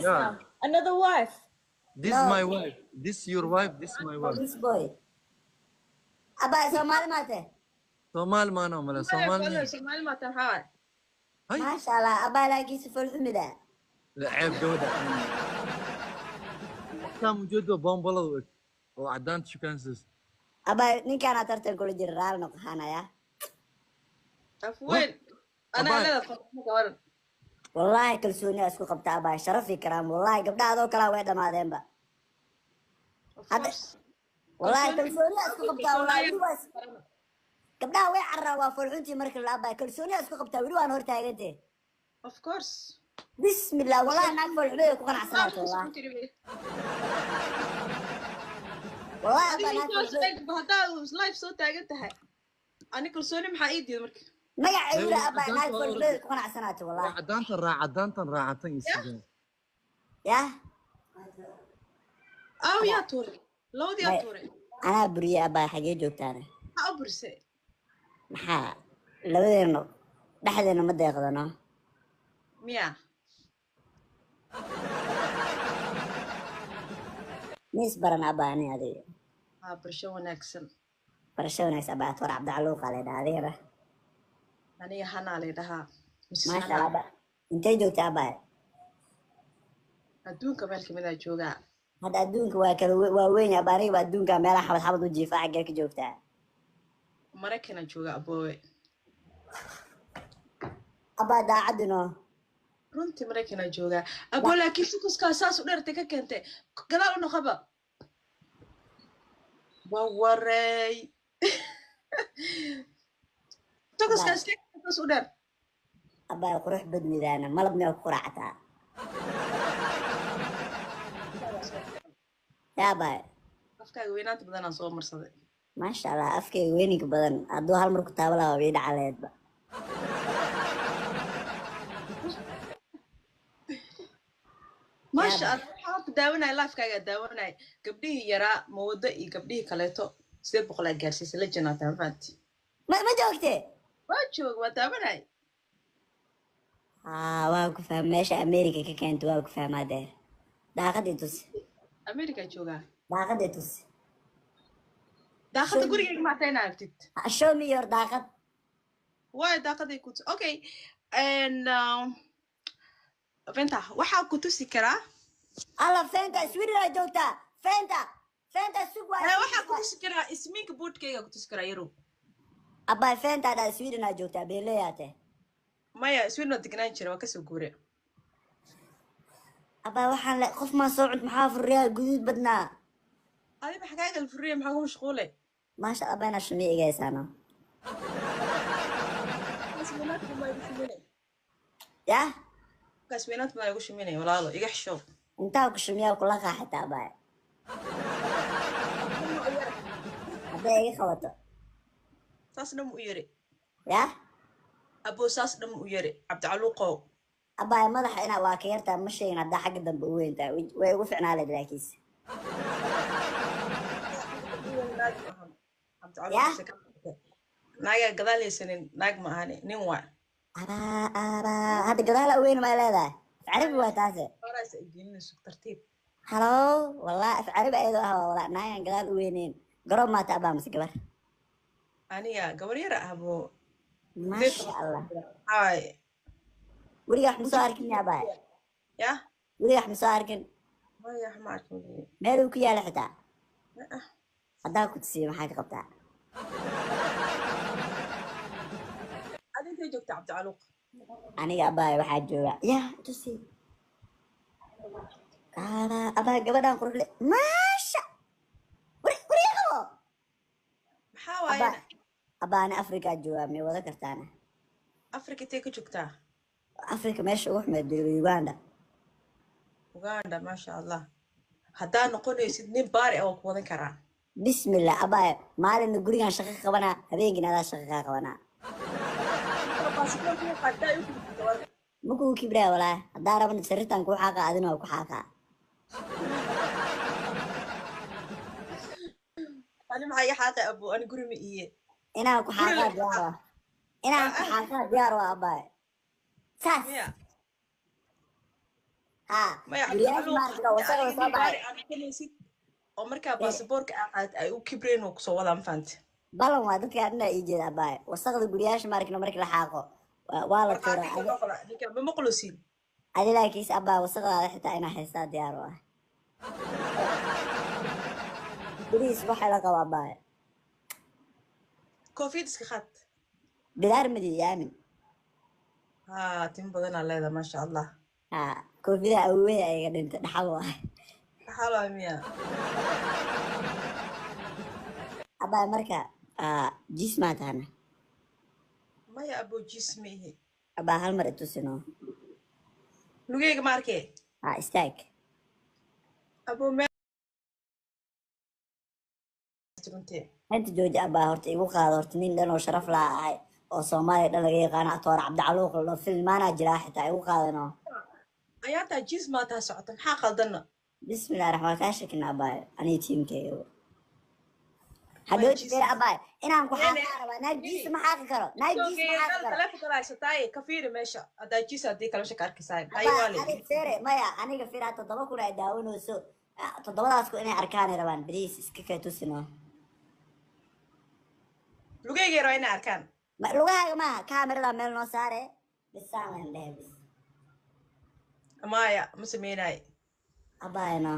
Yeah. now. Another wife. This No. my wife. This your wife. This my wife. This boy. Abay Somali mate. Somal ما أنا ولا Somal مين؟ Somali ما تنحاي. هاي ما شاء الله abay lagi siful humida. لا عيب جودة. كان موجود بومبلو وعدان شكانسس. Abay ninkan atartan kula jira raal noqohana ya. عفوين. أنا أباي. لا أتفرج. Wallahi kalsooni isku qabta abay sharafi karaam wallahi gabdhaado kala way dhamaadeen ba. Hadda wallahi kalsooni isku qabta wallahi was. Gabdhaha way carraa waa fulxuntii markii la abay kalsooni isku qabta wali waan hortaagantay. Of course. Bismillah wallahi naag fulxuday ku qanacsanaato wallahi. Wallahi abay naag fulxuday. هذا لايف صوت تاجتها. أنا كل سوني محايدي مرك. Magaceeda abay naag fulxuday ku qanacsanaato wallahi. عدان راعتين يسجن. Yah. أو يا توري. لو دي يا توري. Anaa buriye abay xagee joogtaana. أبرسي. Maxaa labadeena dhexdeena ma deeqdano. ميا. Nis baran abani adiga. برشة ونكسل. Barasho wanaagsan abay Atoor Cabdicaluuq ale dhaadheera. أنا هنا لها. Ma sha Allah. Intee joogtaa abay? أدون كمان كمان جوجا. Hadda adduunka waa kala waa weyn abariga baa adduunka meelaha xabad xabad u jiifa xagee ka joogtaa. مركنا جوجا أبوي. Abaa daacadino. runtii Mareykanaa joogaa abo laakiin sukuskaa saas u dheertay ka keentay gadaal u noqoba waa wareey sukuskaa saas u dheer Abaa qurux badnidaana malabna ku quraacataa. Yaa baa. afkaaga weynaanta badan aan soo marsaday Ma sha Allah afkayga weyninka badan hadduu hal mar ku taabala way dhacaleedba. ما شاء الله waxaa daawanay live-kaaga daawanay gabdhihii yaraa moodo iyo gabdhihii kaleeto 800 gaarsiisay la jinaata mafaanti Ma joogtee? waa joog waa daawanay waa ku fahmay meesha America ka keento waa ku fahmaadee. Daaqadii tus. America joogaa Daaqadii tus. daaqada gurigayga ma tahay naagtid Show me your daaqad. waay daaqaday ku okay and Fenta waxaa ku tusi karaa Alla Fenta Sweden ay joogtaa. Fenta sug waa. waxaa ku tusi karaa ismiinka boodkayga ku tusi karaa yaro Abaa Fenta da Sweden ay joogtaa beeleyaate. maya Sweden degnaan jira waa kasoo guure Abaa waxaan la qof ma soo cud maxaa furiyaa guduud badnaa. adiga xagaaga furiye maxaa ku mashquulay Maasha Allah bana shumi igaysaano. Yah. kasweenaad baa igu shiminay walaalo iga xishow Intaa ku shumiyaa kula qaaxata abaa. Hadday iga qabato. saas dham u yiri Yah. abo saas dham u yiri Cabdicaluuqow Abaa madaxa ina waa ka yartaa ma sheegin hadda xagga dambe u weyntaa way ugu ficnaa leed laakiis. naaga gadaaleysanin naag ma ahani nin waa Abaa hadda gadaal weyn ma leedahay. Carabi waa taase. horaas ay gelinayso tartiib Hello wallahi carabi ayado ah wallahi naagan gadaal weyneen. Garob ma ta abaa mas gabar. aniga gabar yar ah abo Masha Allah. hay Wuriga wax soo arkin yaa baa. ya Wuriga wax soo arkin. maya ma arkin Meel uu ku yaala xitaa. Hadda ku tsiyo maxaa ka qabtaa? adintay joogta Cabdicaluuq Aniga abaa waxa jooga. Yaa tusi. Abaa gabadhan qurux leh. Masha. Wuriga. maxaa waaye Abaa Afrika jooga me wada kartaana. Afrika tee ka joogtaa Afrika meesha ugu xumeed Uganda. Uganda masha Allah haddaa noqonaysid nin baari ah oo ku wadan karaa Bismillah abaa maalin gurigan shaqo qabana habeenkina adaa shaqo ka qabana. Muku kibraa wala haddaa rabana sariirtan ku xaqa adina ku xaqa. ani maxay xaqa abo ani guri ma iye Inaan ku xaqa diyaar. Inaan ku xaqa diyaar waa abaa. Saas. miya ها maya guryaasha maaragta wasaqda soo gaari baxay aad helaysid oo markaa baasaboorka aad ay u kibreen oo kusoo wadaan fahanti balan waa dadka adna ii jeeda abaaye wasaqda guryaasha maaragna markii la xaaqo waa la tuuraa ninka ma maqlusin adi laakiis abaa wasaqdaada xitaa inaa haystaa diyaar u ah beriis waxaa la qaba abaaye koofiyad iska qaad bidaar madi yaamin haa tin badanaa leeda maasha allah ha koofida awey ayaga dhinta dhaxal u ah xalaa miya abaaye marka jis maa tahana maya abo jismihi abaa hal mar itusino lugeyga ma arkee ha istaag abo inta jooji abaa horta igu qaado horta nin dhan oo sharaf laa ahay oo soomaaliya dhan laga yaqaano atoor cabdicaluuq lo filmaanaa jiraa xitaa igu qaadano ayaa taa jis maa taa socota maxaa qaldanna bismillahi raxmaan kaa shakina abaaye aniga tiimkeyga hadhow jibir abaaye inaan ku xaaqaa rabaa naag jiis ma xaaqi karo naag jiis ma xaaqi karo taleefonka haysataaye ka fiiri meesha haddaa jis haddii kale shaka arkisaay aniga feere maya aniga fiiraa 7 kun ay daawanayso 7daas ku inay arkaanay rabaan beriis iska kay tusino lugeyga yaro inay arkaan lugahaaga maaha kaamirada meel noo saare bisaan lan dhehe bis maya ma sameynaay abaaye no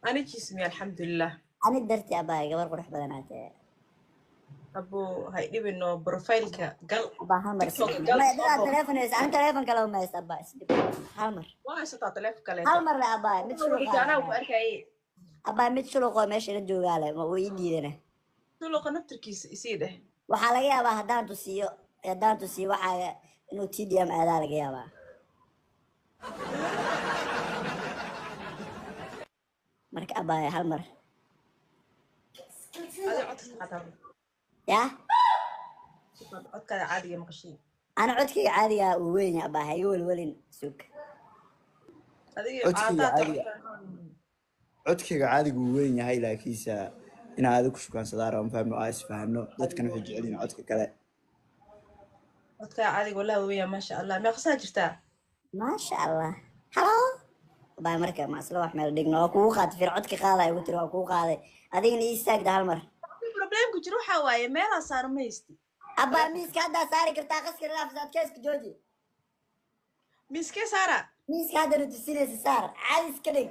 ani jismi alxamdulilah ani darti abaaye gabar qurux badanaatee abo hay dhibino profileka gal abaa hal mar telefonaysa ani telefon kale uma haysta abaa isdhib hal mar waa haysataa taleefon kale hal mar le abaaye mid anaa ku arkaye abaaye mid shuluqoo meesha ila joogaa le uu ii diidana shuluqa naftirkiisa isii dheh waxaa laga yaabaa haddaan tusiyo waxaaga inuu tdm aadaa laga yaabaa marka abaaye hal mar ya codkaada caadiga maqashiin ana codkayga caadigaa uu weyn abaaye iga welwelin sug codkayga caadiga uu weyn yahay laakiinse inaa adig ku shukaansadaa raba mafahmno aa isfahano dadkana waxay jecel yihiin codka kale codkaa caadiga wallahi weya maasha allah meeqasaa jirtaa maasha allah halo abaaye marka ma isla wax meel dhigno waa kugu qaaday fir codka qaadaya ugu tiri waa kugu qaaday adigana ii istaagda hal mar problemku jiro waxaa waaye meelaa saaro ma haysti abaa miiska haddaa saari kartaa qaska raafsaad keeska jooji miiskee saara miiska haddana tusinaysa saar caadi iska dhig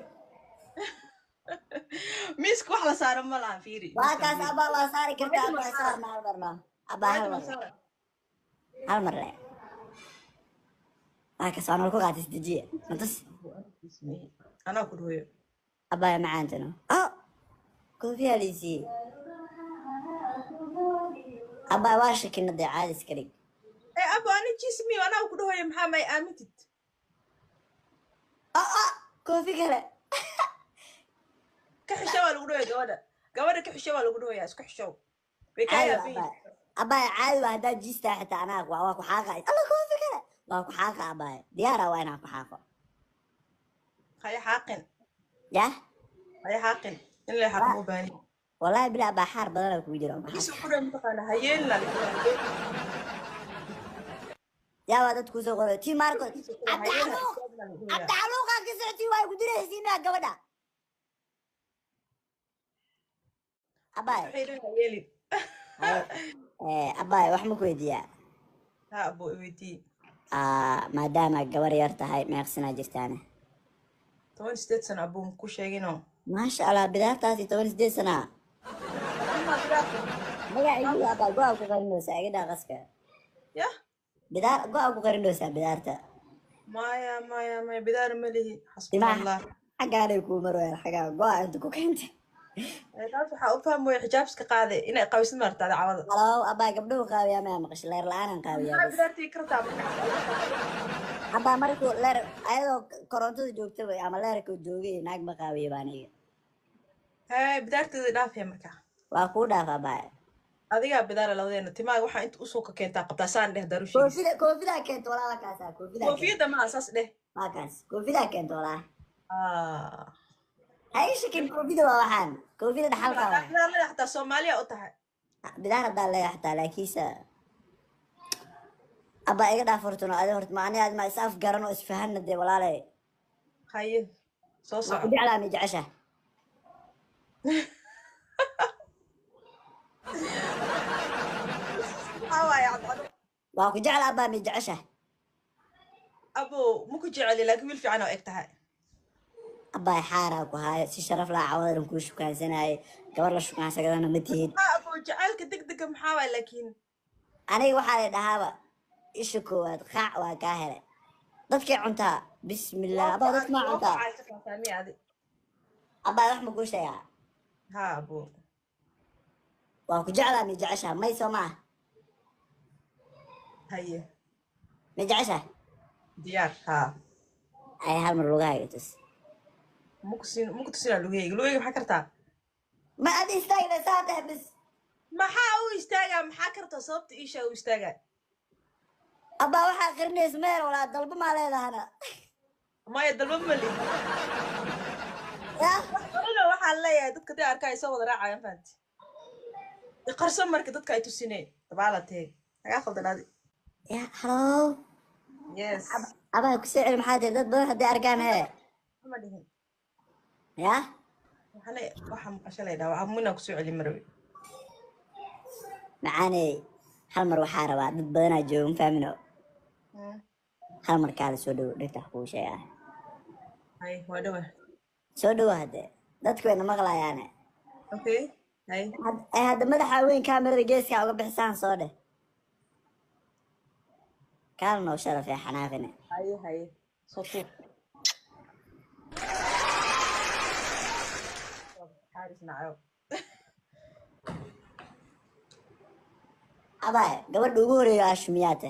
miiska wax la saaro ma laha fiiri waa kaas abaa waa saari kartaa abaa saarna hal marno abaa hal mar le waa kaas waa nol ku qaatay isdejiya matus anaa ku dhooyo abaaye macaantano koofiyaa liisiiyey abaaye waa shakina dee caadi iska dhig abo ani jismi anaa ku dhahoyo maxaa may aamintid koofi kale ka xisho waa lagu dhahoya gabadha ka xisho waa lagu dhahoya isku xishow way kaa yaabiin abaaye caadi waa haddaa jiistaa xitaa anaa waa ku xaaqa alla koofi kale waa ku xaaqa abaaye diyaara waa inaan ku xaaqo haya xaaqin yah haya xaaqin in la xaaqo u baani wallahi bilaa baa xaar badan kugu jira isu ku dhaw mataqaana hayeen la yaa waa dad kusoo qoray tii maarkood cabdicaluuqaa ka socotii waa ku diraysiinaa gabadha abaaye abaaye wax ma ku weydiiyaa ha abo weydii maadaama gabar yar tahay meeqsinaa jirtaane 18 sano abuu ku sheegino maasha allah bidaartaasi 18 sanaa magacaygu abaa go-a ku qarinaysaa iga dhaa qaska ya bidaar go-a ku qarinaysaa bidaarta maya bidaar malihi xasbunallah xaggaanay kuu marween xaggaa go-a inta ku keentay taas waxaa u fahmooya xijaabska qaade inay qabisid maartaada cawada halow abaa gabdhahu qaawiyaa maya maqasho leer la-aanan qaawiyaa bidaartii kartaa abaa markuu leer ayadoo korontada joogta ama leerka joogay naag ma qaawiya baa aniga bidaarteeda dhaafaya marka waa kuu dhaaf abaaye adigaa bidaara labadeena timaaga waxaa inta usoo ka keentaa qabtaa saan dheh darushi koofidaa keento walaa kaasa koofiyadda maa saas dheh waa kaas koofidaa keento walaa hay shakin koofida waa waxaan koofida dhaxalka waa bidaar leedahay xataa soomaaliya u tahay bidaar haddaa leedahay xataa laakiinse abaa iga dhaaf hortano adi horta ma ani aad ma is afgaran oo isfahanna dee walaalay haye soo waa ku soco jeclaa ma jecesha waaye cadcado waa ku jeclaa baa ma jecesha abo maku jeceli laakiin wiil fiican oo eg tahay abbaay xaaraa ku haayo si sharaf laa cawadan kuu shukaansanaaye gabar la shukaansagadana ma tihid abo jacaylka degdega maxaa waay laakiin aniga waxaa la dhahaaba isha koowaad qaac waa kaa helay dadkay cuntaa bismillah abaa dadka maa cuntaa abbaay wax ma kuu sheegaa ha abo waa ku jeclaa ma jecesha may soo maa haye ma jecesha diyaar ha ay hal mar lugahayga tus maku tusinaa lugaheyga lugaheyga maxaa kartaa ma ad istaagna saa dheh bis maxaa u istaagaa maxaa kartaa sababta iishaa u istaagaa abbaa waxaa qarinaysa meel walaa dalba maa leedahana maya dalba mali ya orana waxaan leeyahay dadka dee arkaa ay soo wada raacayaan fahanti iqarso marka dadka ay tusineen dabaala teeg nagaa khaldanaadi ya halo yes abaa kusoo celi maxaa tiri dad badan haddii arkaan hee ma dhihin ya waxa maqasho laydhaa waxa mina kusoo celi marawe macaaney hal mar waxaa rabaa dad badanaa jooga ma fahmino hal mar kaala soo dhowo dhirta wax kuu sheegaa hay waa dhawa soo dhowo hadde dadku wayna maqlayaane okay hay hadda madaxa weyn kaamirada geeskaa uga bixisaan soo dheh kaala noo sharaf ee xanaaqine haye soo tuur xaaris nacayo abaay gabadha ugu horeeyo aashumiyaate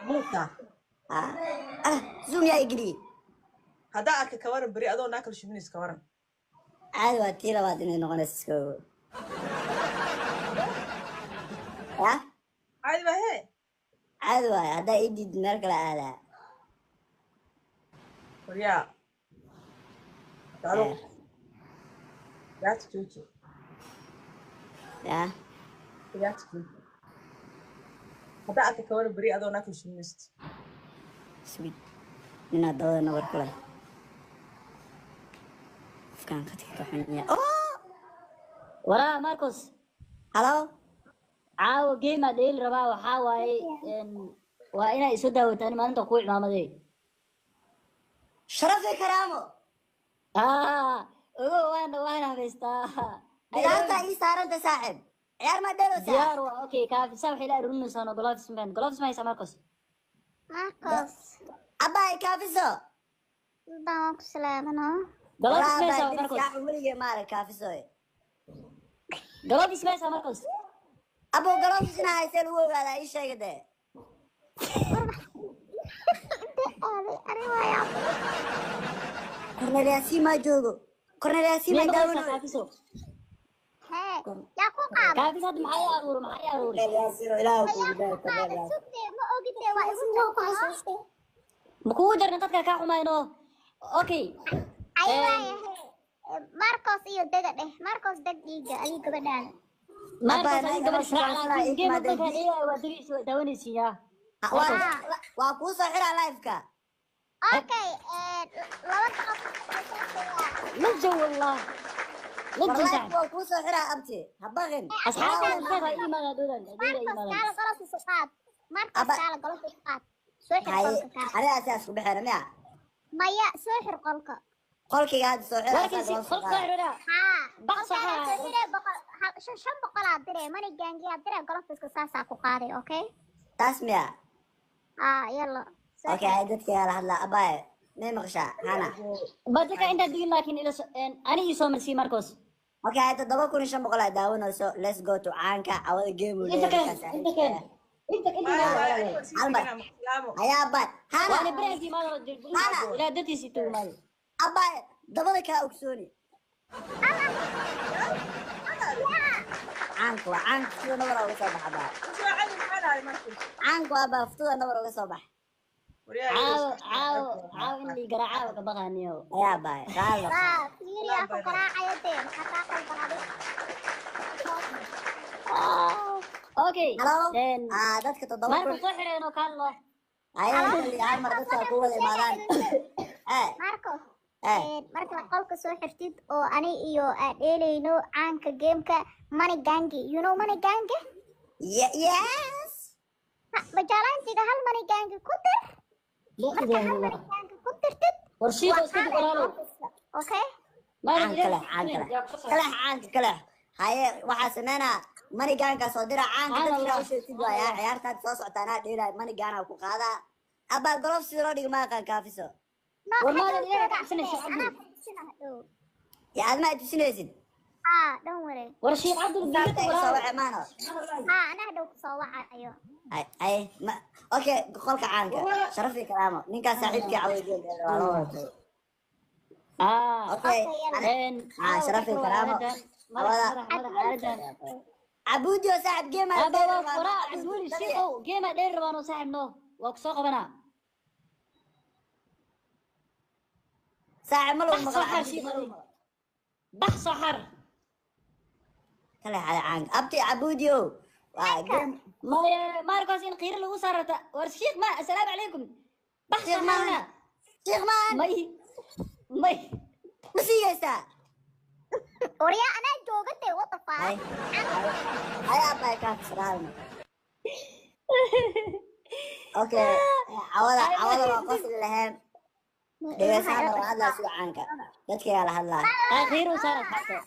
muuta zoom yaa igeliye haddaa arka kawaran beri adoo naa kala shuminaysa kawaran caadi waa tii labaad inay noqonayso iska ogo ya caadi baa hee caadi waayo haddaa ii diid meel kale aadaa waryaa ado yaata jooji ya yaata jooji haddaa arka kawaran beri adoo naa kala shuminaysa sweet ninaa dabada nabar ku leh qofkaan khadka ka xuniya waraa marcos halo caawa geemaa dheeli rabaa waxaa waaye waa inaa iso daawataan maalinta kuu cimaamaday sharafi karaamo ogo waana habaystaa bilaanta ii saaranta saaxib ciyaar maa dheelowsaa diyaar waa okay kaafisa waxay la arurinaysaa golofis ma haysaa marcos abbaay kaafiso baan ku salaamano golofis ma haysaa marcos weligee maara kaafisoy golofis ma haysaa marcos abo galofis inaa haysee lagu ogaadaa ii sheega dee kornelyaasii maa joogo kornelyaasii maa daawano kaafiso hee yaa ku qaado kaafis hadda maxay aruuri kornelyaasino ilaahu kugu daay kornelyaas sugtee ma ogidee waa igu jirto ma kugu jarna dadka kaa xumayno okay ay waaye marcos iyo dega dheh marcos deg dhiiga adiga gabadhaada marcos adiga gabadh israacnaa geem dadka waa degaysi waa daawanaysiin yaa waa kuu soo xiraa liveka okay laba qof لجو والله لجو والله سعد waa kuu soo xiraa abti ha baqin أصحابي الخير إيمان دولان دولان marcos إيمان kaala golof isu qaad marcos Aba- kaala golof isu qaad soo xir haye qolka kaa aniga asaas ku bixina miya maya soo xir qolka qolkiga hadda soo xiraa ولكن خلق خيرنا haa بقصة qolkaana soo diree shan boqolaa diree mani gaangiyaa diree golof iska saasaa ku qaaday okay taas miya yalla soo okay hay dadka yaa la hadlaa abaaye may maqashaa hana بدك أنت تقول لكن إلى أنا يسوم السي ماركوس okay hay 7,500 aa daawanayso let's go to caanka awada game أنت كان أنت كان أنت hayaa abaaye hana وأنا بريدي ما لا دتي ستو مال abaaye dabada kaa ogsooni caanku waa caanku sida nabar uga soo baxa abaaye caanku waa baafutada nabar uga soo baxa عاو اللي قرا عاو كبغانيو hayaa abaaye raala fiiriya ku garaacaya dee xataa qalbanaadi اوكي halo then dadka 7,000 ماركو صحر انه كان له hayaa hal mar dadka ku wada imaadaan Marcos Eh. marka qolka soo xirtid oo ani iyo aad dheelayno caanka gameka Money Gang. You know Money Gang? Yes. Bajalantiga hal Money Gang ku dir. Marka hal Money Gang ku dirtid. warshiiqa iska duqaraalo Okay? kala haye waxaa sameynaa manigaanka soo dira caanka dadka u sheegtid waaya ciyaartaad soo socotaanaa dheelay manigaana ku qaadaa abaa golof sida loo dhigo maaqan kaafiso warmaada inaga kacsanaysa cabdi ya aad ma tusinaysid don't worry. warshiiq cabdi inta soo waxe maano Ana hadhow ku soo wacayo. ay ma okay qolka caanka sharafi karaamo ninkaas saaxiibkii caweydiin waa loo watay okay sharafi karaamo عبودي وصاحب جيم ابا وفراء عبودي شيخو جيم دير ربانو صاحب نو وكسو قبنا صاحب ملو صحر شيخو بح صحر كلا على عن ابتي عبوديو ما ماركوس ان قير لو صارت ورشيخ ما السلام عليكم بح صحرنا شيخ مان مي مسيسا Oriya ana joogtay what the fuck? Ay abay ka saraan. Okay, awala waa qosl lahayn. Deegaasana waa hadla si caanka. Dadka yaa la hadlaa. Akhiru sarat xataa.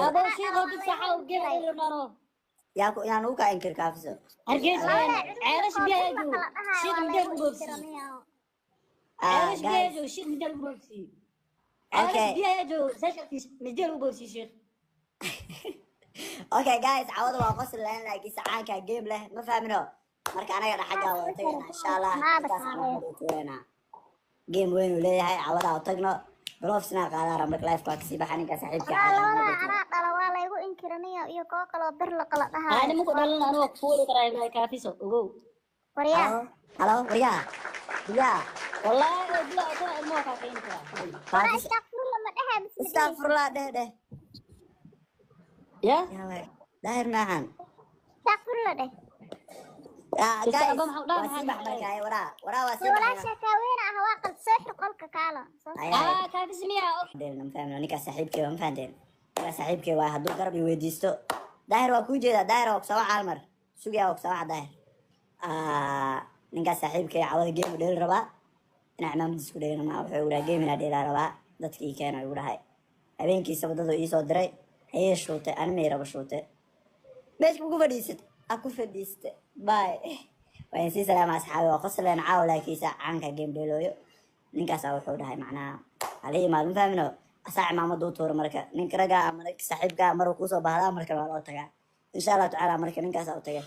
Abo shiiqo dad saxa u geeyay rabnano. yaa nugu ka inkir kaafso. Argeys ceelash biyaaju. Shiiq midal u boobsi. Ceelash biyaaju shiiq midal u boobsi. Okay. Okay guys, عوض وقصر لنا لايك ساعان كا جيم له ما فاهمينه marka anaga dhaxaga wada tagna insha Allah game weyn u leeyahay cawada oo tagno golofsna qaadara marka live ka si baxan ninka saaxiibka ana dhala waa la igu inkiranayo iyo koo kale oo bir la qala dhahay ani muku dhalan anoo fuuli karaa ilaa kaafiso ogow wariya halo wariya ya wallahi bila oo ilmo ka qeynta استغفر ده يا داير معان استغفر الله ده جاي واسيبح مركاي ورا واسيبح ولا شكاوين هواقل سحر قلك كالا كيف اسميها دين فاهمنا نيكا صاحبك ما فهمتين نيكا صاحبك waa haduu garab weydiisto daahir waa ku jeeda daahir oo soo caalmar sugiya oo soo daahir ninka saaxiibka cawada game dheel raba ina maamud isku dheeyna ma wuxuu ura game ina dheel raba dadkii keenay ugu dhahay habeenkii sabadada ii soo diray ayay shootay aan meera ba shootay meesh ku fadhiisad aku fadhiiste bye waan si salaam asxaabi oo qosleen caawlaakiisa caanka game dheelooyo ninkaas wuxuu dhahay macnaa halii ma fahmino asac maamud uu toor marka ninka raga ama saaxiibka mar uu ku soo baahdaa marka waa loo tagaa insha Allah taala marka ninkaas uu tagay